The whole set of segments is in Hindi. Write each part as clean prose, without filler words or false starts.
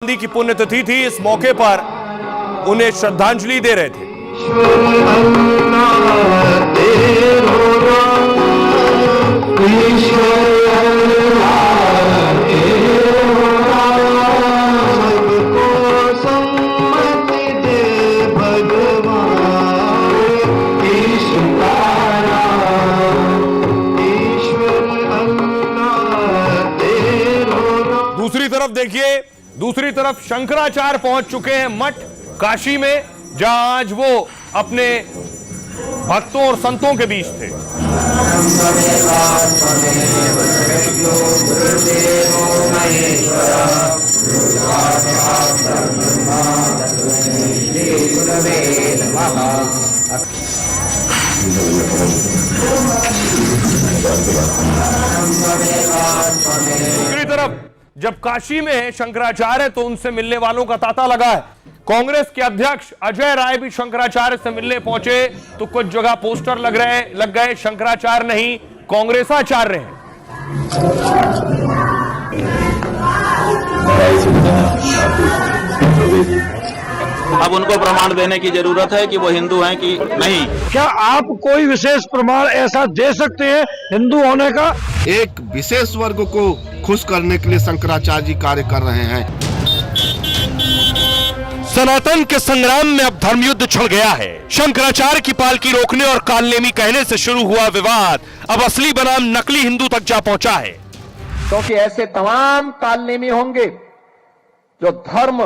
गांधी की पुण्यतिथि थी। इस मौके पर उन्हें श्रद्धांजलि दे रहे थे। दूसरी तरफ देखिए, दूसरी तरफ शंकराचार्य पहुंच चुके हैं मठ काशी में, जहां आज वो अपने भक्तों और संतों के बीच थे। दूसरी तरफ जब काशी में है शंकराचार्य, तो उनसे मिलने वालों का तांता लगा है। कांग्रेस के अध्यक्ष अजय राय भी शंकराचार्य से मिलने पहुंचे, तो कुछ जगह पोस्टर लग गए शंकराचार्य नहीं कांग्रेसाचार्य हैं। अब उनको प्रमाण देने की जरूरत है कि वो हिंदू हैं कि नहीं। क्या आप कोई विशेष प्रमाण ऐसा दे सकते हैं हिंदू होने का? एक विशेष वर्ग को खुश करने के लिए शंकराचार्य जी कार्य कर रहे हैं। सनातन के संग्राम में अब धर्मयुद्ध छिड़ गया है। शंकराचार्य की पालकी रोकने और कालनेमी कहने से शुरू हुआ विवाद अब असली बनाम नकली हिंदू तक जा पहुंचा है। क्योंकि ऐसे तमाम कालनेमी होंगे जो धर्म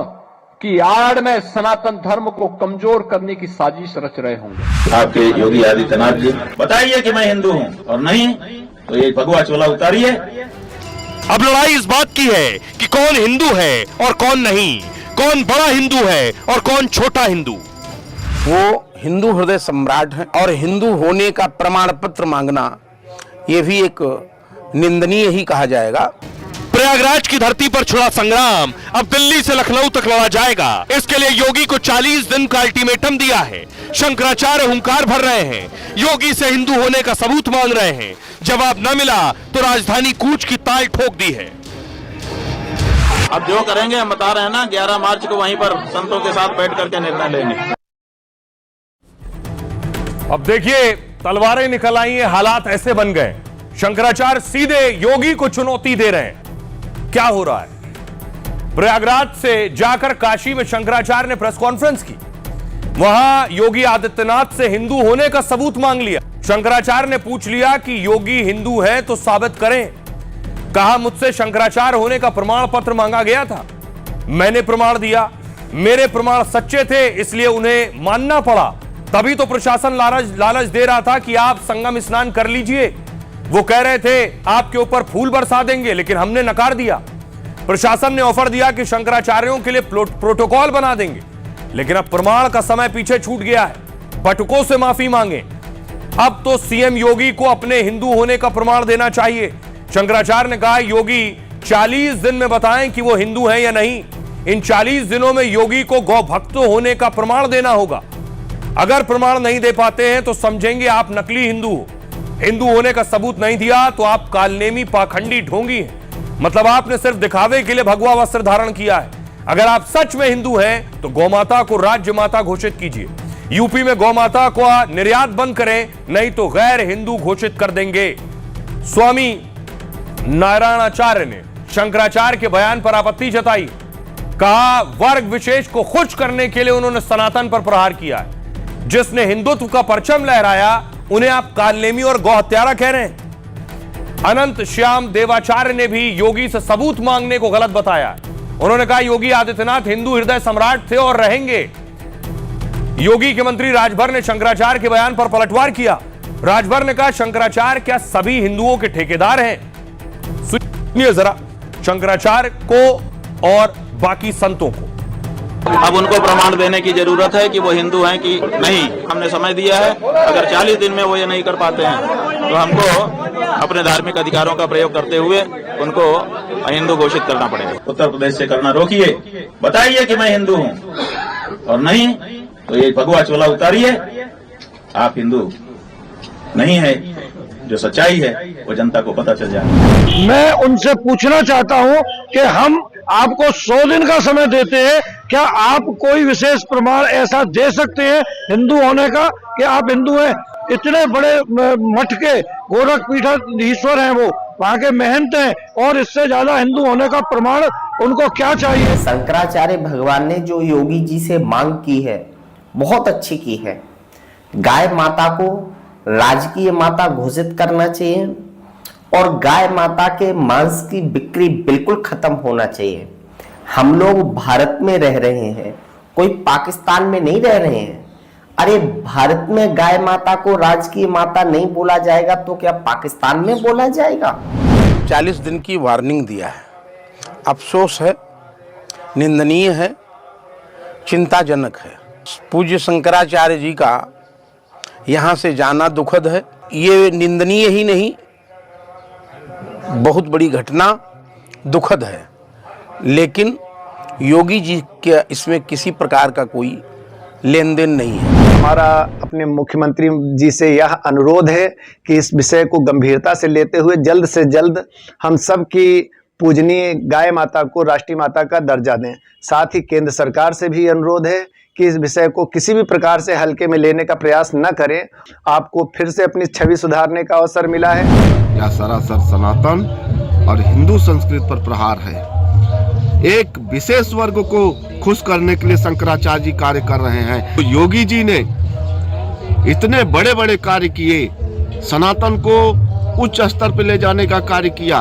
की आड़ में सनातन धर्म को कमजोर करने की साजिश रच रहे होंगे। आपके योगी आदित्यनाथ जी बताइए कि मैं हिंदू हूं और नहीं तो ये भगवा चोला उतारिए। अब लड़ाई इस बात की है कि कौन हिंदू है और कौन नहीं, कौन बड़ा हिंदू है और कौन छोटा हिंदू। वो हिंदू हृदय सम्राट हैं और हिंदू होने का प्रमाण पत्र मांगना ये भी एक निंदनीय ही कहा जाएगा। प्रयागराज की धरती पर छुड़ा संग्राम अब दिल्ली से लखनऊ तक लड़ा जाएगा। इसके लिए योगी को 40 दिन का अल्टीमेटम दिया है। शंकराचार्य हुंकार भर रहे हैं, योगी से हिंदू होने का सबूत मांग रहे हैं। जवाब न मिला तो राजधानी कूच की ताल ठोक दी है। अब जो करेंगे हम बता रहे हैं ना, 11 मार्च को वहीं पर संतों के साथ बैठ करके निर्णय लेंगे। अब देखिए तलवारें निकल आई हैं, हालात ऐसे बन गए शंकराचार्य सीधे योगी को चुनौती दे रहे हैं। क्या हो रहा है? प्रयागराज से जाकर काशी में शंकराचार्य ने प्रेस कॉन्फ्रेंस की, वहां योगी आदित्यनाथ से हिंदू होने का सबूत मांग लिया। शंकराचार्य ने पूछ लिया कि योगी हिंदू है तो साबित करें। कहा मुझसे शंकराचार्य होने का प्रमाण पत्र मांगा गया था, मैंने प्रमाण दिया, मेरे प्रमाण सच्चे थे इसलिए उन्हें मानना पड़ा। तभी तो प्रशासन लालच दे रहा था कि आप संगम स्नान कर लीजिए। वो कह रहे थे आपके ऊपर फूल बरसा देंगे, लेकिन हमने नकार दिया। प्रशासन ने ऑफर दिया कि शंकराचार्यों के लिए प्रोटोकॉल बना देंगे, लेकिन अब प्रमाण का समय पीछे छूट गया है। पटकों से माफी मांगे। अब तो सीएम योगी को अपने हिंदू होने का प्रमाण देना चाहिए। शंकराचार्य ने कहा योगी 40 दिन में बताएं कि वो हिंदू हैं या नहीं। इन 40 दिनों में योगी को गौ भक्त होने का प्रमाण देना होगा। अगर प्रमाण नहीं दे पाते हैं तो समझेंगे आप नकली हिंदू हो। हिंदू होने का सबूत नहीं दिया तो आप कालनेमी पाखंडी ढोंगी हैं। मतलब आपने सिर्फ दिखावे के लिए भगवा वस्त्र धारण किया है। अगर आप सच में हिंदू हैं तो गौमाता को राज्य माता घोषित कीजिए। यूपी में गौमाता को निर्यात बंद करें, नहीं तो गैर हिंदू घोषित कर देंगे। स्वामी नारायणाचार्य ने शंकराचार्य के बयान पर आपत्ति जताई। कहा वर्ग विशेष को खुश करने के लिए उन्होंने सनातन पर प्रहार किया है। जिसने हिंदुत्व का परचम लहराया उन्हें आप कालनेमी और गौ हत्यारा कह रहे हैं। अनंत श्याम देवाचार्य ने भी योगी से सबूत मांगने को गलत बताया। उन्होंने कहा योगी आदित्यनाथ हिंदू हृदय सम्राट थे और रहेंगे। योगी के मंत्री राजभर ने शंकराचार्य के बयान पर पलटवार किया। राजभर ने कहा शंकराचार्य क्या सभी हिंदुओं के ठेकेदार हैं? सुनिए जरा शंकराचार्य को और बाकी संतों को। अब उनको प्रमाण देने की जरूरत है कि वो हिंदू हैं कि नहीं। हमने समय दिया है, अगर 40 दिन में वो ये नहीं कर पाते हैं तो हमको अपने धार्मिक अधिकारों का प्रयोग करते हुए उनको हिंदू घोषित करना पड़ेगा। उत्तर प्रदेश से करना रोकिए, बताइए कि मैं हिंदू हूं और नहीं तो ये भगवा चोला उतारिए। आप हिंदू नहीं है, जो सच्चाई है वो जनता को पता चल जाए। मैं उनसे पूछना चाहता हूं कि हम आपको 100 दिन का समय देते हैं। क्या आप कोई विशेष प्रमाण ऐसा दे सकते हैं हिंदू होने का कि आप हिंदू हैं? इतने बड़े मठ के गोरखपीठाधीश्वर हैं, वो वहाँ के महंत हैं, और इससे ज्यादा हिंदू होने का प्रमाण उनको क्या चाहिए? शंकराचार्य भगवान ने जो योगी जी से मांग की है बहुत अच्छी की है। गाय माता को राजकीय माता घोषित करना चाहिए और गाय माता के मांस की बिक्री बिल्कुल खत्म होना चाहिए। हम लोग भारत में रह रहे हैं, कोई पाकिस्तान में नहीं रह रहे हैं। अरे भारत में गाय माता को राजकीय माता नहीं बोला जाएगा तो क्या पाकिस्तान में बोला जाएगा? 40 दिन की वार्निंग दिया है। अफसोस है, निंदनीय है, चिंताजनक है। पूज्य शंकराचार्य जी का यहाँ से जाना दुखद है। ये निंदनीय ही नहीं, बहुत बड़ी घटना, दुखद है। लेकिन योगी जी के इसमें किसी प्रकार का कोई लेन देन नहीं है। हमारा अपने मुख्यमंत्री जी से यह अनुरोध है कि इस विषय को गंभीरता से लेते हुए जल्द से जल्द हम सब की पूजनीय गाय माता को राष्ट्रीय माता का दर्जा दें। साथ ही केंद्र सरकार से भी अनुरोध है कि इस विषय को किसी भी प्रकार से हल्के में लेने का प्रयास न करें। आपको फिर से अपनी छवि सुधारने का अवसर मिला है। यह सरासर सनातन और हिंदू संस्कृति पर प्रहार है। एक विशेष वर्ग को खुश करने के लिए शंकराचार्य जी कार्य कर रहे हैं। तो योगी जी ने इतने बड़े बड़े कार्य किए, सनातन को उच्च स्तर पर ले जाने का कार्य किया,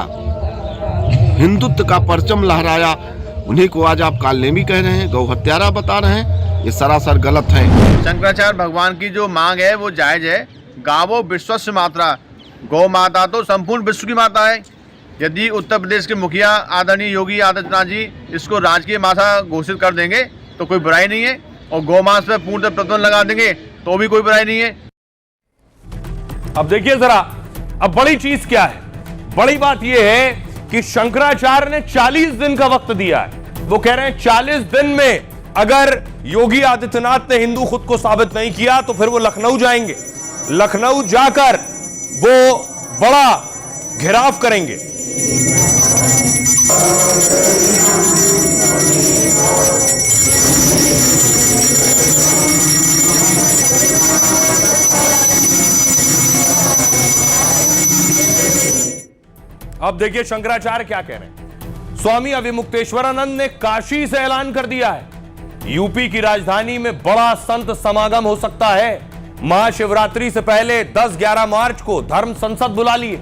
हिंदुत्व का परचम लहराया, उन्हीं को आज आप कालनेमी कह रहे हैं, गौ हत्यारा बता रहे हैं। ये सरासर गलत है। शंकराचार्य भगवान की जो मांग है वो जायज है। गावो विश्वस्य मात्रा, गौ माता तो संपूर्ण विश्व की माता है। यदि उत्तर प्रदेश के मुखिया आदरणीय योगी आदित्यनाथ जी इसको राजकीय माता घोषित कर देंगे तो कोई बुराई नहीं है, और गौमांस पे पूर्ण प्रतिबंध लगा देंगे तो भी कोई बुराई नहीं है। अब देखिए जरा, अब बड़ी चीज क्या है? बड़ी बात यह है कि शंकराचार्य ने 40 दिन का वक्त दिया है। वो कह रहे हैं 40 दिन में अगर योगी आदित्यनाथ ने हिंदू खुद को साबित नहीं किया तो फिर वो लखनऊ जाएंगे। लखनऊ जाकर वो बड़ा घेराव करेंगे। अब देखिए शंकराचार्य क्या कह रहे हैं। स्वामी अविमुक्तेश्वरानंद ने काशी से ऐलान कर दिया है यूपी की राजधानी में बड़ा संत समागम हो सकता है। महाशिवरात्रि से पहले 10-11 मार्च को धर्म संसद बुला लिए।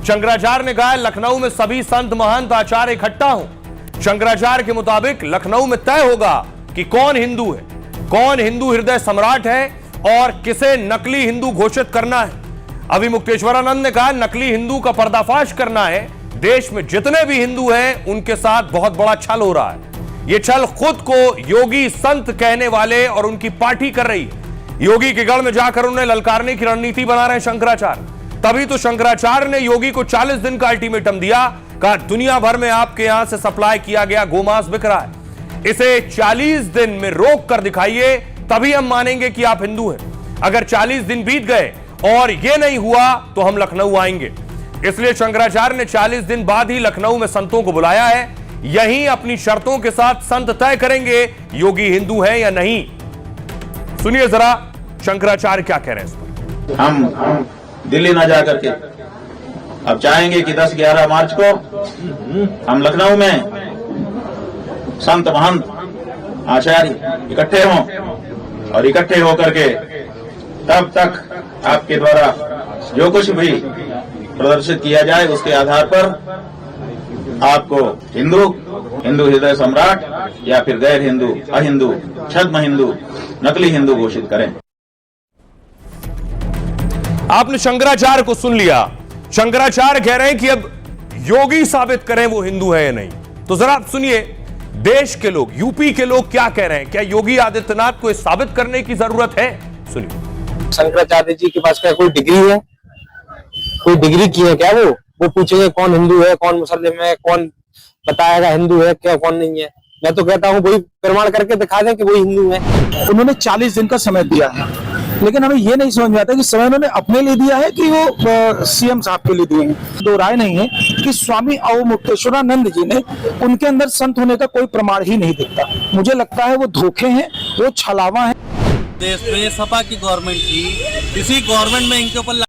शंकराचार्य ने कहा लखनऊ में सभी संत महंत आचार्य इकट्ठा हों। शंकराचार्य के मुताबिक लखनऊ में तय होगा कि कौन हिंदू है, कौन हिंदू हृदय सम्राट है और किसे नकली हिंदू घोषित करना है। अविमुक्तेश्वरानंद ने कहा नकली हिंदू का पर्दाफाश करना है। देश में जितने भी हिंदू हैं उनके साथ बहुत बड़ा छल हो रहा है। यह छल खुद को योगी संत कहने वाले और उनकी पार्टी कर रही है। योगी के गढ़ में जाकर उन्हें ललकारने की रणनीति बना रहे हैं शंकराचार्य। तभी तो शंकराचार्य ने योगी को 40 दिन का अल्टीमेटम दिया, कहा दुनिया भर में आपके यहां से सप्लाई किया गया गोमांस बिक रहा है, इसे 40 दिन में रोक कर दिखाइए, तभी हम मानेंगे कि आप हिंदू हैं। अगर 40 दिन बीत गए और यह नहीं हुआ तो हम लखनऊ आएंगे। इसलिए शंकराचार्य ने 40 दिन बाद ही लखनऊ में संतों को बुलाया है। यहीं अपनी शर्तों के साथ संत तय करेंगे योगी हिंदू है या नहीं। सुनिए जरा शंकराचार्य क्या कह रहे हैं इस पर। हम दिल्ली ना जा करके अब चाहेंगे कि 10-11 मार्च को हम लखनऊ में संत महंत आचार्य इकट्ठे हों और इकट्ठे होकर के तब तक आपके द्वारा जो कुछ भी प्रदर्शित किया जाए उसके आधार पर आपको हिंदू, हिंदू हृदय सम्राट या फिर गैर हिंदू, अहिंदू, छद्म हिंदू, नकली हिंदू घोषित करें। आपने शंकराचार्य को सुन लिया। शंकराचार्य कह रहे हैं कि अब योगी साबित करें वो हिंदू है या नहीं। तो जरा आप सुनिए देश के लोग, यूपी के लोग क्या कह रहे हैं। क्या योगी आदित्यनाथ को साबित करने की जरूरत है? सुनिए। शंकराचार्य जी के पास क्या कोई डिग्री है? कोई डिग्री की है क्या? वो पूछेंगे कौन हिंदू है, कौन मुसलमान है, कौन बताएगा हिंदू है क्या, कौन नहीं है। मैं तो कहता हूँ वही प्रमाण करके दिखा दें कि वही हिंदू है। उन्होंने 40 दिन का समय दिया है, लेकिन हमें ये नहीं समझ में आता कि समय उन्होंने अपने लिए दिया है कि वो सीएम साहब के लिए दिए हैं। दो राय नहीं है कि स्वामी अवमुक्तेश्वरानंद जी ने, उनके अंदर संत होने का कोई प्रमाण ही नहीं दिखता। मुझे लगता है वो धोखे हैं, वो छलावा है। देश में सपा की गवर्नमेंट थी, इसी गवर्नमेंट में इनके ऊपर